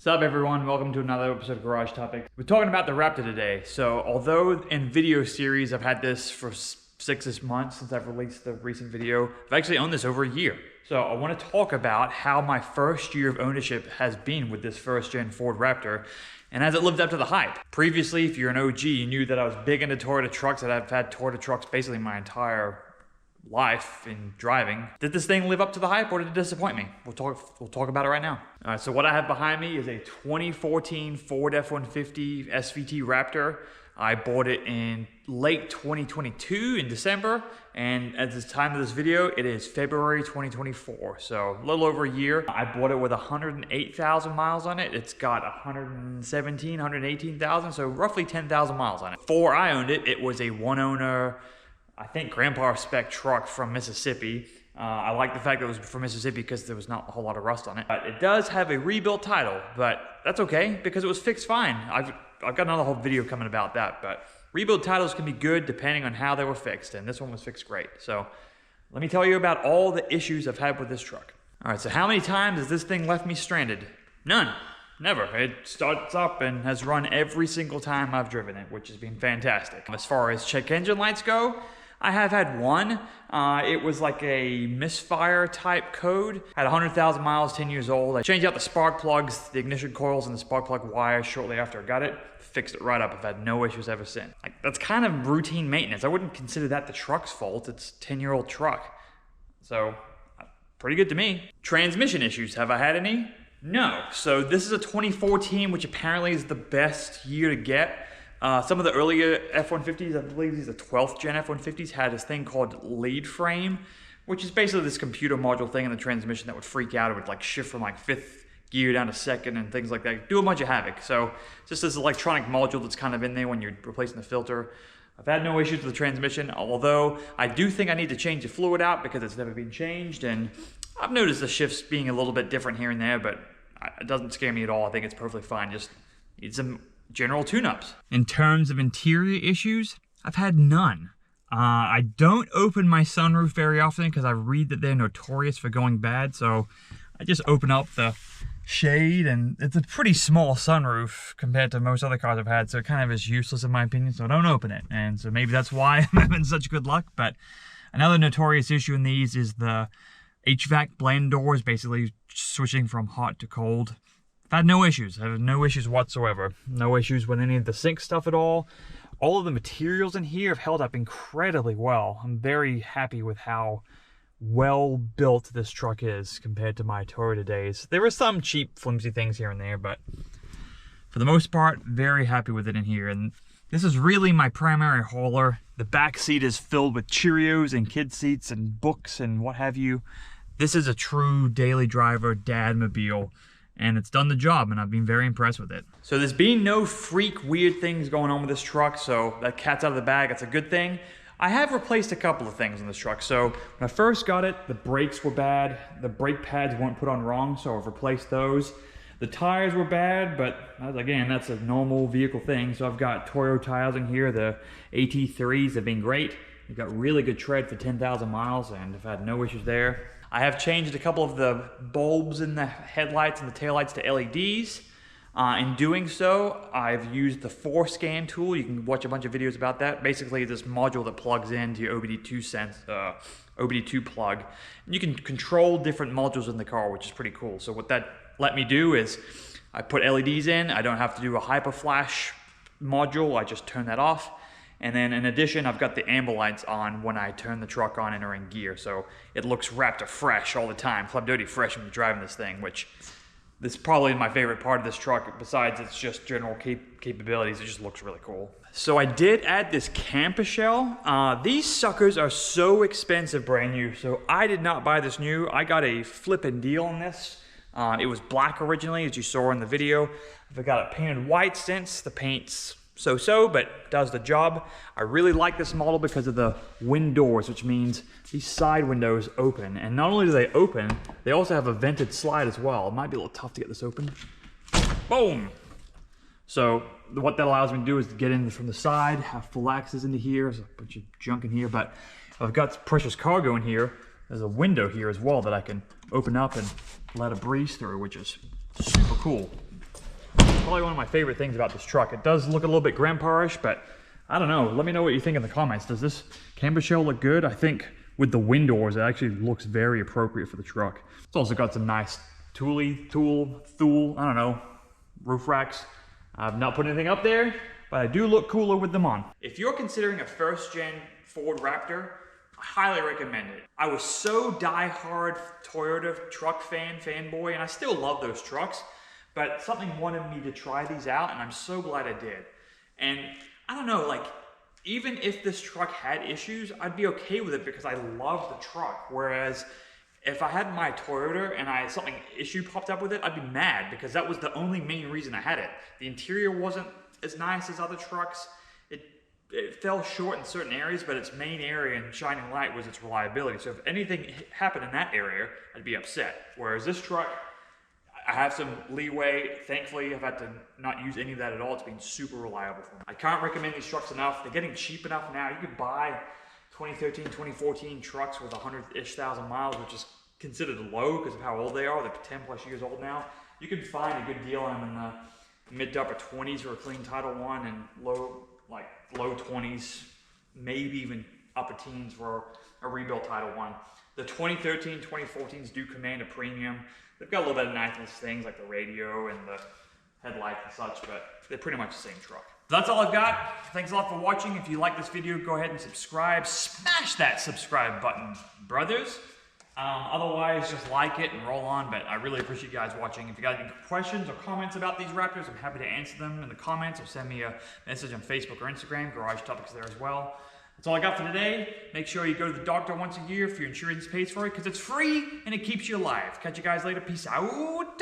What's up everyone, welcome to another episode of Garage Topics. We're talking about the Raptor today. So although in video series I've had this for 6 months since I've released the recent video, I've actually owned this over a year. So I want to talk about how my first year of ownership has been with this first gen Ford Raptor and has it lived up to the hype. Previously, if you're an OG, you knew that I was big into Toyota trucks, that I've had Toyota trucks basically my entire life in driving. Did this thing live up to the hype or did it disappoint me? We'll talk about it right now. All right, so what I have behind me is a 2014 Ford F150 SVT Raptor. I bought it in late 2022 in December, and at the time of this video, it is February 2024, so a little over a year. I bought it with 108,000 miles on it. It's got 118,000, so roughly 10,000 miles on it. Before I owned it, it was a one-owner, I think grandpa spec truck from Mississippi. I like the fact that it was from Mississippi because there was not a whole lot of rust on it. But it does have a rebuilt title, but that's okay because it was fixed fine. I've got another whole video coming about that, but rebuild titles can be good depending on how they were fixed, and this one was fixed great. So let me tell you about all the issues I've had with this truck. All right, so how many times has this thing left me stranded? None. Never. It starts up and has run every single time I've driven it, which has been fantastic. As far as check engine lights go, I have had one. It was like a misfire type code. Had 100,000 miles, 10 years old. I changed out the spark plugs, the ignition coils, and the spark plug wire shortly after I got it. Fixed it right up. I've had no issues ever since. Like, that's kind of routine maintenance. I wouldn't consider that the truck's fault. It's a 10-year-old truck. So, pretty good to me. Transmission issues, have I had any? No. So this is a 2014, which apparently is the best year to get. Some of the earlier F-150s, I believe these are 12th gen F-150s, had this thing called lead frame, which is basically this computer module thing in the transmission that would freak out. It would like shift from like 5th gear down to 2nd and things like that. Do a bunch of havoc. So just this electronic module that's kind of in there when you're replacing the filter. I've had no issues with the transmission, although I do think I need to change the fluid out because it's never been changed. And I've noticed the shifts being a little bit different here and there, but it doesn't scare me at all. I think it's perfectly fine. Just need some general tune-ups. In terms of interior issues, I've had none. I don't open my sunroof very often because I read that they're notorious for going bad, so I just open up the shade, and it's a pretty small sunroof compared to most other cars I've had, so it kind of is useless in my opinion, so I don't open it. And so maybe that's why I'm having such good luck. But another notorious issue in these is the HVAC blend doors, basically switching from hot to cold. I've had no issues. I have no issues whatsoever. No issues with any of the sink stuff at all. All of the materials in here have held up incredibly well. I'm very happy with how well built this truck is compared to my Toyota days. There are some cheap, flimsy things here and there, but for the most part, very happy with it in here. And this is really my primary hauler. The back seat is filled with Cheerios and kid seats and books and what have you. This is a true daily driver dad-mobile, and it's done the job, and I've been very impressed with it. So there's been no freak weird things going on with this truck, so that cat's out of the bag. That's a good thing. I have replaced a couple of things in this truck. So when I first got it, the brakes were bad. The brake pads weren't put on wrong, so I've replaced those. The tires were bad, but again, that's a normal vehicle thing. So I've got Toyo tires in here. The AT3s have been great. They've got really good tread for 10,000 miles, and I've had no issues there. I have changed a couple of the bulbs in the headlights and the taillights to LEDs. In doing so, I've used the 4Scan tool. You can watch a bunch of videos about that. Basically, this module that plugs into your OBD2 plug. And you can control different modules in the car, which is pretty cool. So what that let me do is I put LEDs in. I don't have to do a hyper flash module. I just turn that off. And then in addition, I've got the amber lights on when I turn the truck on and are in gear. So it looks Raptor fresh all the time. Club Doty fresh when you're driving this thing, which this is probably my favorite part of this truck. Besides its just general capabilities, it just looks really cool. So I did add this camper shell. These suckers are so expensive brand new. So I did not buy this new. I got a flippin' deal on this. It was black originally, as you saw in the video. I've got it painted white since. The paint's so-so, but does the job. I really like this model because of the wind doors, which means these side windows open. And not only do they open, they also have a vented slide as well. It might be a little tough to get this open. Boom! So what that allows me to do is to get in from the side, have full access into here. There's a bunch of junk in here, but I've got precious cargo in here. There's a window here as well that I can open up and let a breeze through, which is super cool. probably one of my favorite things about this truck. It does look a little bit grandpa-ish, but I don't know. Let me know what you think in the comments. Does this camber shell look good? I think with the wind doors, it actually looks very appropriate for the truck. It's also got some nice tool, I don't know, roof racks. I've not put anything up there, but I do look cooler with them on. If you're considering a first-gen Ford Raptor, I highly recommend it. I was so die-hard Toyota truck fanboy, and I still love those trucks, but something wanted me to try these out, and I'm so glad I did. And I don't know, like, even if this truck had issues, I'd be okay with it because I love the truck. Whereas if I had my Toyota and something issue popped up with it, I'd be mad because that was the only main reason I had it. The interior wasn't as nice as other trucks. It fell short in certain areas, but its main area and shining light was its reliability. So if anything happened in that area, I'd be upset. Whereas this truck, I have some leeway. Thankfully, I've had to not use any of that at all. It's been super reliable for me. I can't recommend these trucks enough. They're getting cheap enough now. You could buy 2013, 2014 trucks with 100-ish thousand miles, which is considered low because of how old they are. They're 10 plus years old now. You can find a good deal on them in the mid to upper 20s for a clean Title I and low 20s, maybe even upper teens for a rebuilt Title I. The 2013, 2014s do command a premium. They've got a little bit of nice things like the radio and the headlights and such, but they're pretty much the same truck. That's all I've got. Thanks a lot for watching. If you like this video, go ahead and subscribe. Smash that subscribe button, brothers. Otherwise, just like it and roll on, but I really appreciate you guys watching. If you got any questions or comments about these Raptors, I'm happy to answer them in the comments, or send me a message on Facebook or Instagram. Garage Topics there as well. That's all I got for today. Make sure you go to the doctor once a year if your insurance pays for it, because it's free and it keeps you alive. Catch you guys later. Peace out.